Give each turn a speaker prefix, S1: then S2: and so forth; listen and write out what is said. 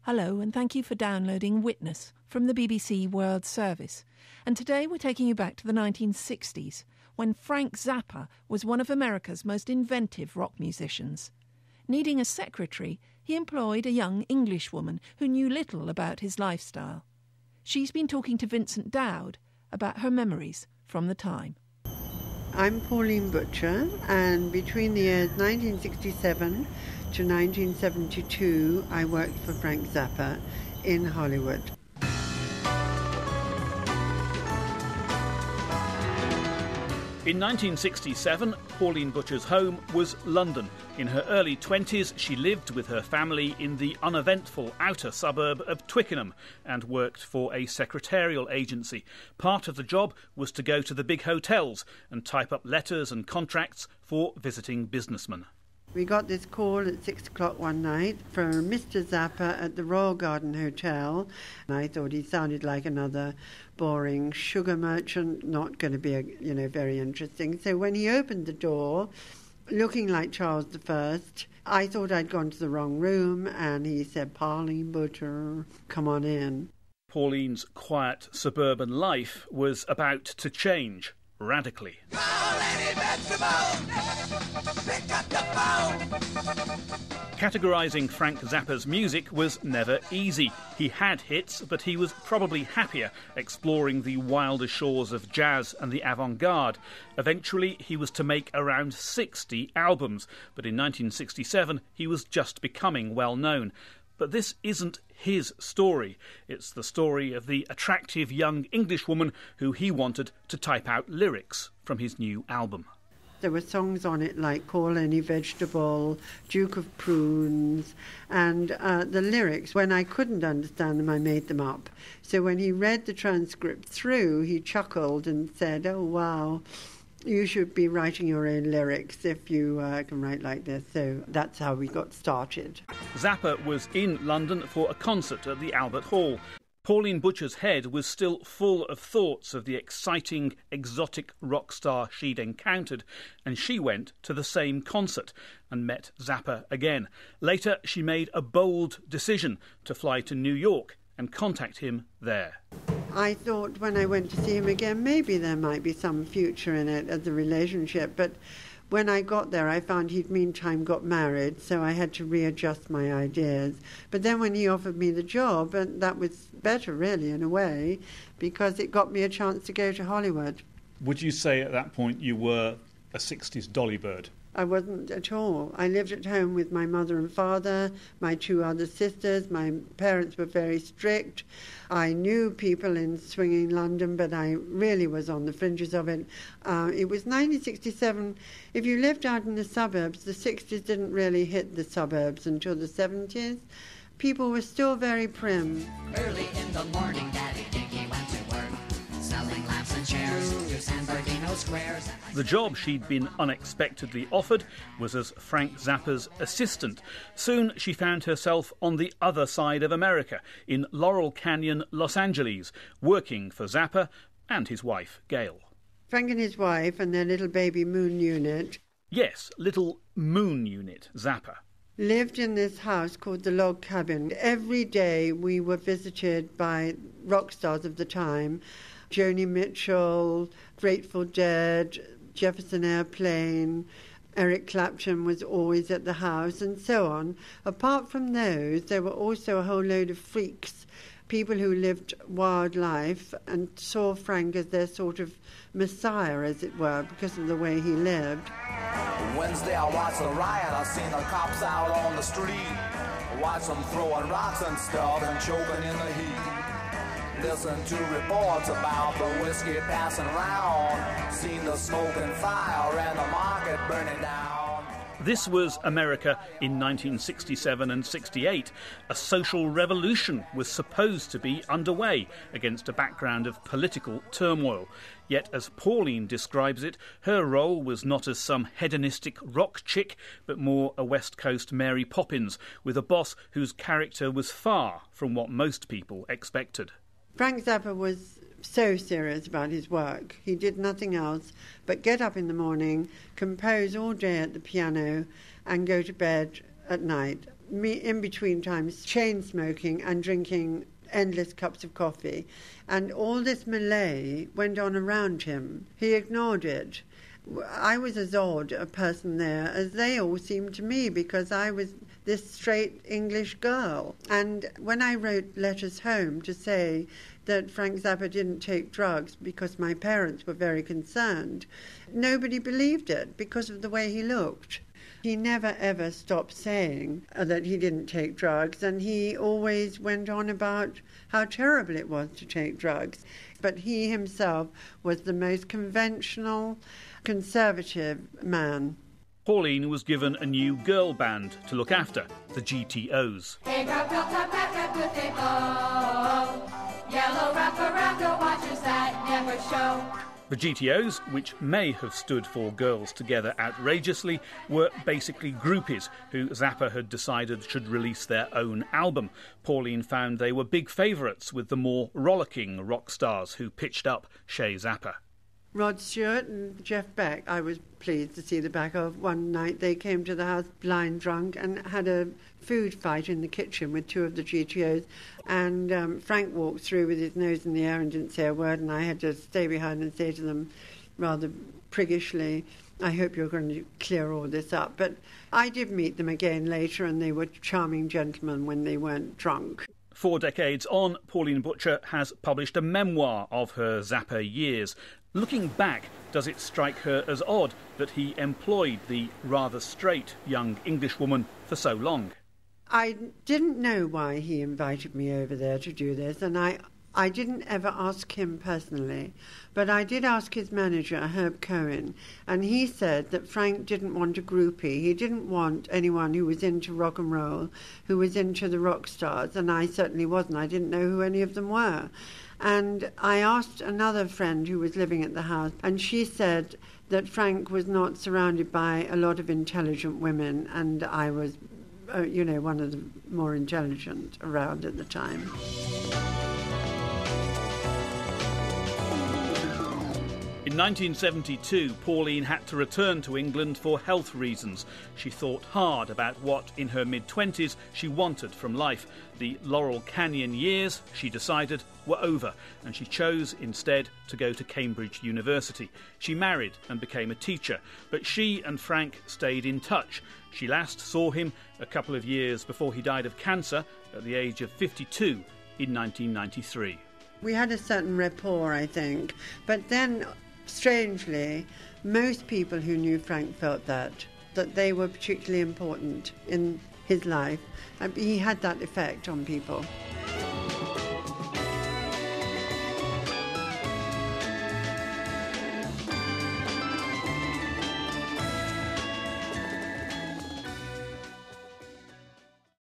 S1: Hello, and thank you for downloading Witness from the BBC World Service. And today we're taking you back to the 1960s, when Frank Zappa was one of America's most inventive rock musicians. Needing a secretary, he employed a young Englishwoman who knew little about his lifestyle. She's been talking to Vincent Dowd about her memories from the time.
S2: I'm Pauline Butcher, and between the years 1967 to 1972, I worked for Frank Zappa in Hollywood.
S3: In 1967, Pauline Butcher's home was London. In her early 20s, she lived with her family in the uneventful outer suburb of Twickenham and worked for a secretarial agency. Part of the job was to go to the big hotels and type up letters and contracts for visiting businessmen.
S2: We got this call at 6 o'clock one night from Mr. Zappa at the Royal Garden Hotel. And I thought he sounded like another boring sugar merchant, not going to be, very interesting. So when he opened the door, looking like Charles I, I thought I'd gone to the wrong room, and he said, "Pauline Butcher, come on in."
S3: Pauline's quiet suburban life was about to change radically. Categorising Frank Zappa's music was never easy. He had hits, but he was probably happier exploring the wilder shores of jazz and the avant-garde. Eventually, he was to make around 60 albums, but in 1967 he was just becoming well known. But this isn't his story. It's the story of the attractive young Englishwoman who he wanted to type out lyrics from his new album.
S2: There were songs on it like Call Any Vegetable, Duke of Prunes, and the lyrics, when I couldn't understand them, I made them up. So when he read the transcript through, he chuckled and said, "Oh, wow, you should be writing your own lyrics if you can write like this." So that's how we got started.
S3: Zappa was in London for a concert at the Albert Hall. Pauline Butcher's head was still full of thoughts of the exciting, exotic rock star she'd encountered, and she went to the same concert and met Zappa again. Later, she made a bold decision to fly to New York and contact him there.
S2: I thought when I went to see him again, maybe there might be some future in it as a relationship, but when I got there, I found he'd meantime got married, so I had to readjust my ideas. But then when he offered me the job, and that was better, really, in a way, because it got me a chance to go to Hollywood.
S3: Would you say at that point you were a 60s dolly bird?
S2: I wasn't at all. I lived at home with my mother and father, my two other sisters. My parents were very strict. I knew people in swinging London, but I really was on the fringes of it. It was 1967. If you lived out in the suburbs, the 60s didn't really hit the suburbs until the 70s. People were still very prim.
S4: Early in the morning, Daddy Dinky went to work, selling lamps and chairs to San Bernardino squares.
S3: The job she'd been unexpectedly offered was as Frank Zappa's assistant. Soon she found herself on the other side of America, in Laurel Canyon, Los Angeles, working for Zappa and his wife, Gail.
S2: Frank and his wife and their little baby Moon Unit.
S3: Yes, little Moon Unit, Zappa.
S2: Lived in this house called the Log Cabin. Every day we were visited by rock stars of the time. Joni Mitchell, Grateful Dead, Jefferson Airplane, Eric Clapton was always at the house, and so on. Apart from those, there were also a whole load of freaks, people who lived wild life and saw Frank as their sort of messiah, as it were, because of the way he lived.
S5: Wednesday I watched the riot, I seen the cops out on the street. Watch them throwing rocks and stuff and choking in the heat. Listen to reports about the whiskey passing around. Seen the smoke and fire and the market burning down.
S3: This was America in 1967 and 68. A social revolution was supposed to be underway against a background of political turmoil. Yet, as Pauline describes it, her role was not as some hedonistic rock chick, but more a West Coast Mary Poppins, with a boss whose character was far from what most people expected.
S2: Frank Zappa was so serious about his work. He did nothing else but get up in the morning, compose all day at the piano, and go to bed at night. in between times, chain smoking and drinking endless cups of coffee. And all this melee went on around him. He ignored it. I was as odd a person there as they all seemed to me, because I was this straight English girl. And when I wrote letters home to say that Frank Zappa didn't take drugs because my parents were very concerned, nobody believed it because of the way he looked. He never ever stopped saying that he didn't take drugs, and he always went on about how terrible it was to take drugs. But he himself was the most conventional, conservative man.
S3: Pauline was given a new girl band to look after, the GTOs.
S6: Hey girl, built up red with a bow. Yellow wrapper, watchers that never show.
S3: The GTOs, which may have stood for Girls Together Outrageously, were basically groupies who Zappa had decided should release their own album. Pauline found they were big favourites with the more rollicking rock stars who pitched up Chez Zappa.
S2: Rod Stewart and Jeff Beck, I was pleased to see the back of. One night they came to the house blind drunk and had a food fight in the kitchen with two of the GTOs, and Frank walked through with his nose in the air and didn't say a word, and I had to stay behind and say to them rather priggishly, I hope you're going to clear all this up. But I did meet them again later, and they were charming gentlemen when they weren't drunk.
S3: 4 decades on, Pauline Butcher has published a memoir of her Zappa years. Looking back, does it strike her as odd that he employed the rather straight young Englishwoman for so long?
S2: I didn't know why he invited me over there to do this, and I didn't ever ask him personally, but I did ask his manager, Herb Cohen, and he said that Frank didn't want a groupie. He didn't want anyone who was into rock and roll, who was into the rock stars, and I certainly wasn't. I didn't know who any of them were. And I asked another friend who was living at the house, and she said that Frank was not surrounded by a lot of intelligent women, and I was, one of the more intelligent around at the time.
S3: In 1972, Pauline had to return to England for health reasons. She thought hard about what, in her mid-20s, she wanted from life. The Laurel Canyon years, she decided, were over, and she chose instead to go to Cambridge University. She married and became a teacher, but she and Frank stayed in touch. She last saw him a couple of years before he died of cancer at the age of 52 in 1993.
S2: We had a certain rapport, I think, but then, strangely, most people who knew Frank felt that they were particularly important in his life. He had that effect on people.